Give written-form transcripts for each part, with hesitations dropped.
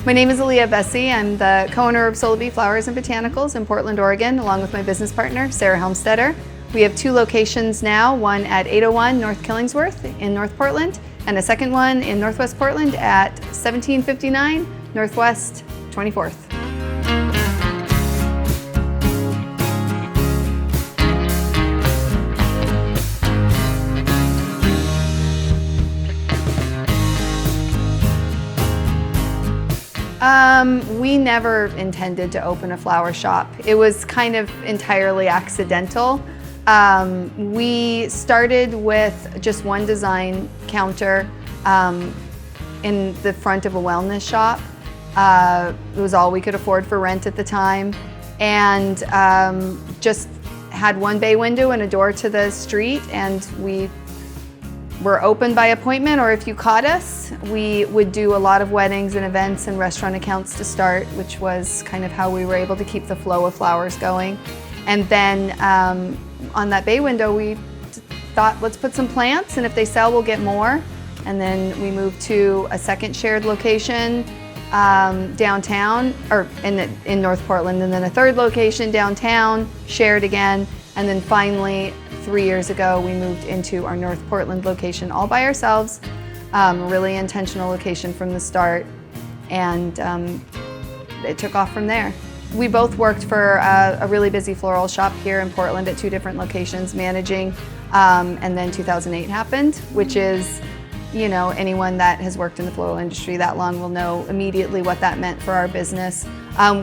My name is Aaliyah Bessie. I'm the co-owner of Solabee Flowers Botanicals in Portland, Oregon, along with my business partner, Sarah Helmstetter. We have 2 locations now, one at 801 North Killingsworth in North Portland, and a second one in Northwest Portland at 1759 Northwest 24th. We never intended to open a flower shop. It was kind of entirely accidental. We started with just one design counter in the front of a wellness shop. It was all we could afford for rent at the time, and just had one bay window and a door to the street, and we were open by appointment, or if you caught us, we would do a lot of weddings and events and restaurant accounts to start, which was kind of how we were able to keep the flow of flowers going. And then on that bay window, we thought, let's put some plants, and if they sell, we'll get more. And then we moved to a second shared location downtown, or in North Portland, and then a third location downtown, shared again, and then finally 3 years ago, we moved into our North Portland location all by ourselves. Really intentional location from the start, and it took off from there. We both worked for a really busy floral shop here in Portland at 2 different locations managing, and then 2008 happened, which is, you know, anyone that has worked in the floral industry that long will know immediately what that meant for our business.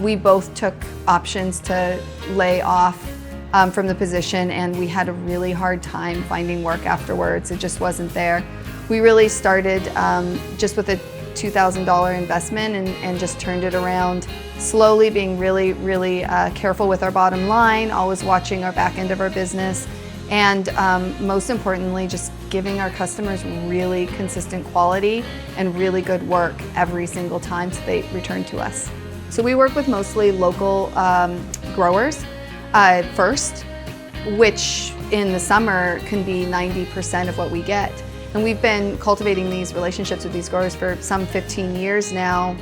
We both took options to lay off from the position, and we had a really hard time finding work afterwards. It just wasn't there. We really started just with a $2,000 investment and just turned it around slowly, being really, really careful with our bottom line, always watching our back end of our business, and most importantly, just giving our customers really consistent quality and really good work every single time so they return to us. So we work with mostly local growers first, which in the summer can be 90% of what we get. And we've been cultivating these relationships with these growers for some 15 years now.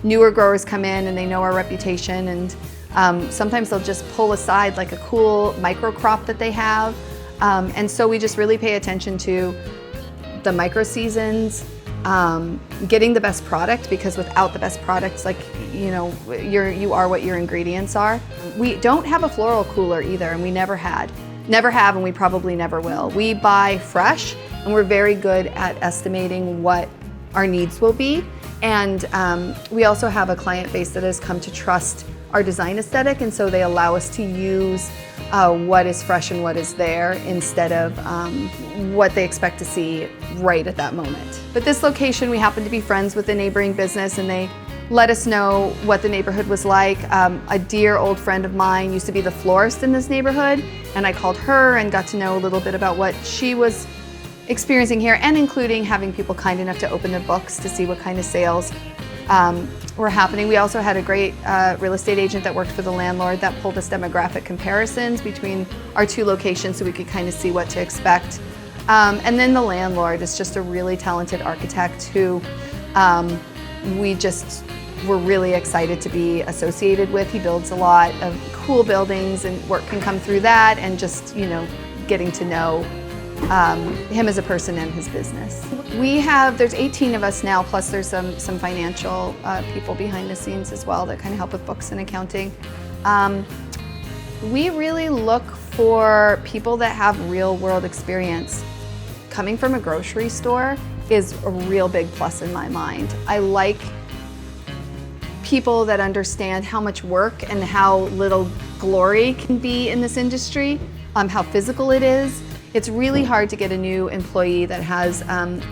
Newer growers come in and they know our reputation, and sometimes they'll just pull aside like a cool micro crop that they have. And so we just really pay attention to the micro seasons, getting the best product, because without the best products, like, you know, you are what your ingredients are. We don't have a floral cooler either, and we never have, and we probably never will. We buy fresh, and we're very good at estimating what our needs will be. And we also have a client base that has come to trust our design aesthetic, and so they allow us to use what is fresh and what is there instead of what they expect to see right at that moment. But this location, we happen to be friends with a neighboring business, and they let us know what the neighborhood was like. A dear old friend of mine used to be the florist in this neighborhood, and I called her and got to know a little bit about what she was experiencing here, and including having people kind enough to open their books to see what kind of sales were happening. We also had a great real estate agent that worked for the landlord that pulled us demographic comparisons between our 2 locations so we could kind of see what to expect. And then the landlord is just a really talented architect who we just were really excited to be associated with. He builds a lot of cool buildings, and work can come through that, and just, you know, getting to know him as a person and his business. There's 18 of us now, plus there's some financial people behind the scenes as well that kind of help with books and accounting. We really look for people that have real world experience. Coming from a grocery store is a real big plus in my mind. I like people that understand how much work and how little glory can be in this industry, how physical it is. It's really hard to get a new employee that has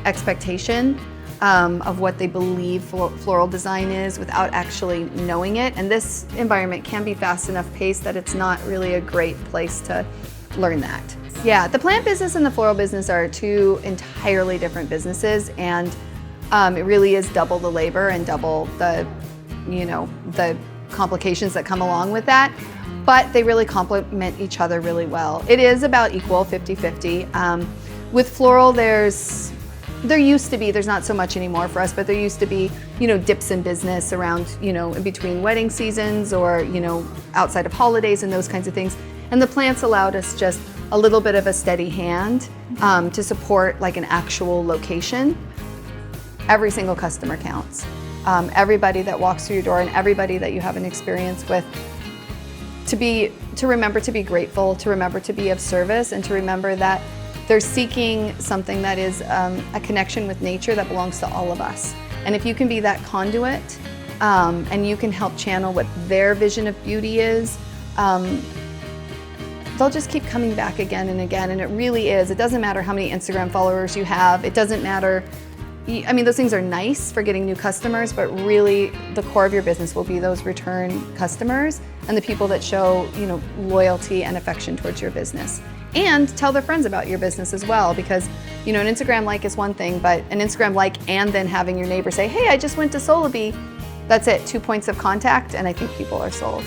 expectation of what they believe floral design is without actually knowing it. And this environment can be fast enough paced that it's not really a great place to learn that. Yeah, the plant business and the floral business are 2 entirely different businesses, and it really is double the labor and double the, you know, the complications that come along with that. But they really complement each other really well. It is about equal, 50-50. With floral, there's There used to be, there's not so much anymore for us, but there used to be, dips in business around, in between wedding seasons or, outside of holidays and those kinds of things. And the plants allowed us just a little bit of a steady hand to support like an actual location. Every single customer counts. Everybody that walks through your door and everybody that you have an experience with, to remember to be grateful, to remember to be of service, and to remember that they're seeking something that is a connection with nature that belongs to all of us. And if you can be that conduit and you can help channel what their vision of beauty is, they'll just keep coming back again and again. And it really is. It doesn't matter how many Instagram followers you have. It doesn't matter. I mean, those things are nice for getting new customers, but really the core of your business will be those return customers and the people that show, loyalty and affection towards your business. And tell their friends about your business as well, because, an Instagram like is one thing, but an Instagram like and then having your neighbor say, hey, I just went to Solabee, that's it, 2 points of contact, and I think people are sold.